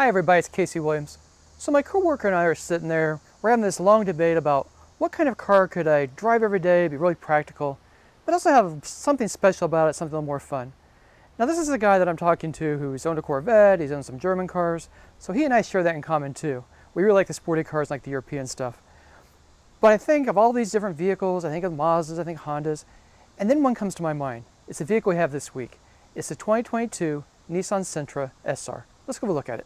Hi everybody, it's Casey Williams. So my coworker and I are sitting there, we're having this long debate about what kind of car could I drive every day, be really practical, but also have something special about it, something a little more fun. Now this is a guy that I'm talking to who's owned a Corvette, he's owned some German cars, so he and I share that in common too. We really like the sporty cars, like the European stuff. But I think of all these different vehicles, I think of Mazdas, I think Hondas, and then one comes to my mind. It's the vehicle we have this week. It's the 2022 Nissan Sentra SR. Let's go have a look at it.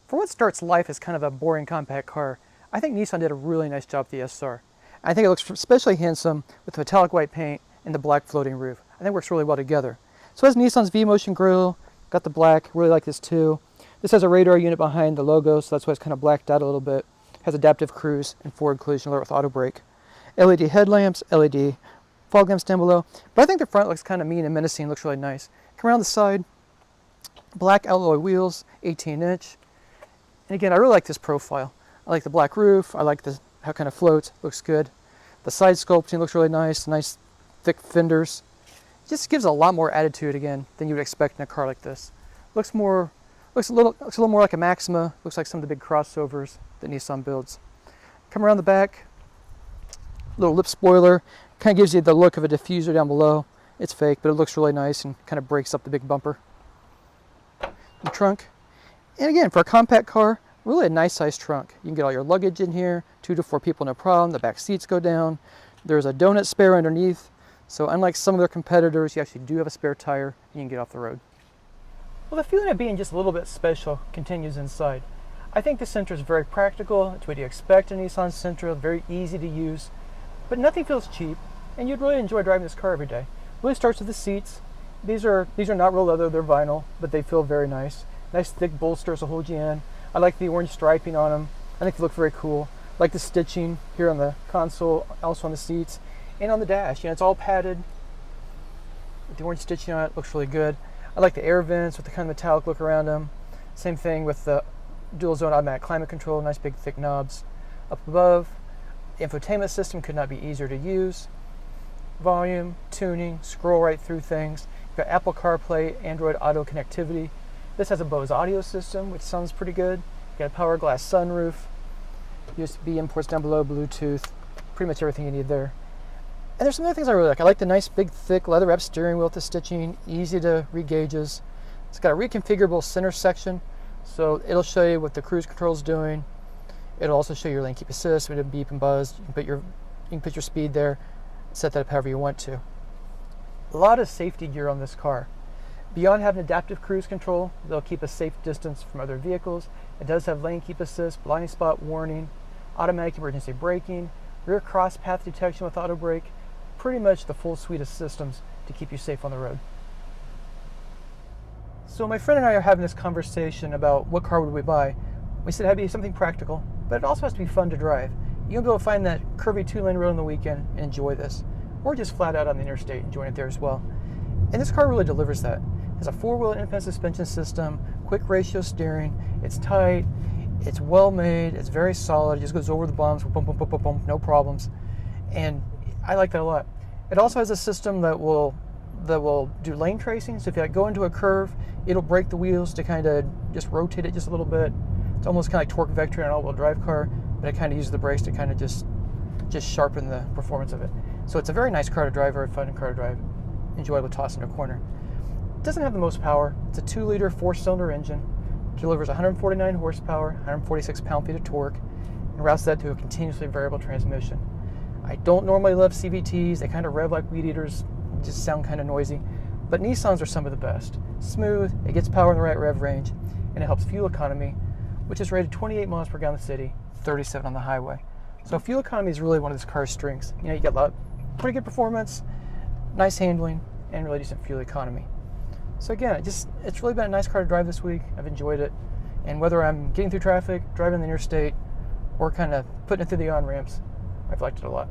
For what starts life as kind of a boring compact car, I think Nissan did a really nice job with the SR. I think it looks especially handsome with the metallic white paint and the black floating roof. I think it works really well together. So it has Nissan's V-Motion grille, got the black, really like this too. This has a radar unit behind the logo, so that's why it's kind of blacked out a little bit. Has adaptive cruise and forward collision alert with auto brake. LED headlamps, LED fog lamps down below. But I think the front looks kind of mean and menacing, looks really nice. Come around the side, black alloy wheels, 18-inch. And again, I really like this profile. I like the black roof. I like how it kind of floats. Looks good. The side sculpting looks really nice. Nice thick fenders. It just gives a lot more attitude again than you would expect in a car like this. Looks a little more like a Maxima. Looks like some of the big crossovers that Nissan builds. Come around the back. Little lip spoiler. Kind of gives you the look of a diffuser down below. It's fake, but it looks really nice and kind of breaks up the big bumper. The trunk. And again, for a compact car, really a nice sized trunk. You can get all your luggage in here, 2 to 4 people, no problem. The back seats go down. There's a donut spare underneath. So unlike some of their competitors, you actually do have a spare tire and you can get off the road. Well, the feeling of being just a little bit special continues inside. I think the Sentra is very practical. It's what you expect in Nissan Sentra, very easy to use, but nothing feels cheap, and you'd really enjoy driving this car every day. It really starts with the seats. These are not real leather, they're vinyl, but they feel very nice. Nice thick bolsters to hold you in. I like the orange striping on them. I think they look very cool. I like the stitching here on the console, also on the seats, and on the dash. You know, it's all padded. With the orange stitching on it, looks really good. I like the air vents with the kind of metallic look around them. Same thing with the dual zone automatic climate control, nice big thick knobs. Up above, the infotainment system could not be easier to use. Volume, tuning, scroll right through things. You've got Apple CarPlay, Android Auto connectivity. This has a Bose audio system, which sounds pretty good. You got a power glass sunroof, USB imports down below, Bluetooth, pretty much everything you need there. And there's some other things I really like. I like the nice big thick leather wrapped steering wheel with the stitching, easy to read gauges. It's got a reconfigurable center section, so it'll show you what the cruise control is doing. It'll also show your lane keep assist, when it beep and buzz. You can put your speed there, set that up however you want to. A lot of safety gear on this car. Beyond having adaptive cruise control, they'll keep a safe distance from other vehicles. It does have lane keep assist, blind spot warning, automatic emergency braking, rear cross path detection with auto brake, pretty much the full suite of systems to keep you safe on the road. So my friend and I are having this conversation about what car would we buy. We said it had to be something practical, but it also has to be fun to drive. You'll be able to find that curvy 2-lane road on the weekend and enjoy this, or just flat out on the interstate enjoying it there as well. And this car really delivers that. It has a 4-wheel independent suspension system, quick ratio steering, it's tight, it's well made, it's very solid, it just goes over the bumps, boom, boom, boom, boom, boom, no problems. And I like that a lot. It also has a system that will do lane tracing, so if you go into a curve, it'll brake the wheels to kind of just rotate it just a little bit. It's almost kind of like torque vector in an all-wheel drive car, but it kind of uses the brakes to kind of just sharpen the performance of it. So it's a very nice car to drive, very fun car to drive, enjoyable to toss in a corner. It doesn't have the most power. It's a 2-liter 4-cylinder engine. It delivers 149 horsepower, 146 pound-feet of torque, and routes that to a continuously variable transmission. I don't normally love CVTs. They kind of rev like weed eaters, just sound kind of noisy, but Nissans are some of the best. Smooth, it gets power in the right rev range, and it helps fuel economy, which is rated 28 miles per gallon in the city, 37 on the highway. So fuel economy is really one of this car's strengths. You know, you get pretty good performance, nice handling, and really decent fuel economy. So again, it's really been a nice car to drive this week. I've enjoyed it. And whether I'm getting through traffic, driving the interstate, or kind of putting it through the on-ramps, I've liked it a lot.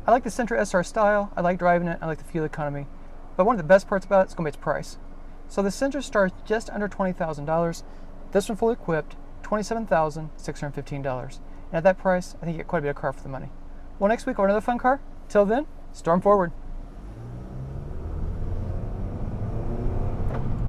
I like the Sentra SR style. I like driving it. I like the fuel economy. But one of the best parts about it is going to be its price. So the Sentra starts just under $20,000. This one fully equipped, $27,615. And at that price, I think you get quite a bit of car for the money. Well, next week, I'll have another fun car. Till then, storm forward.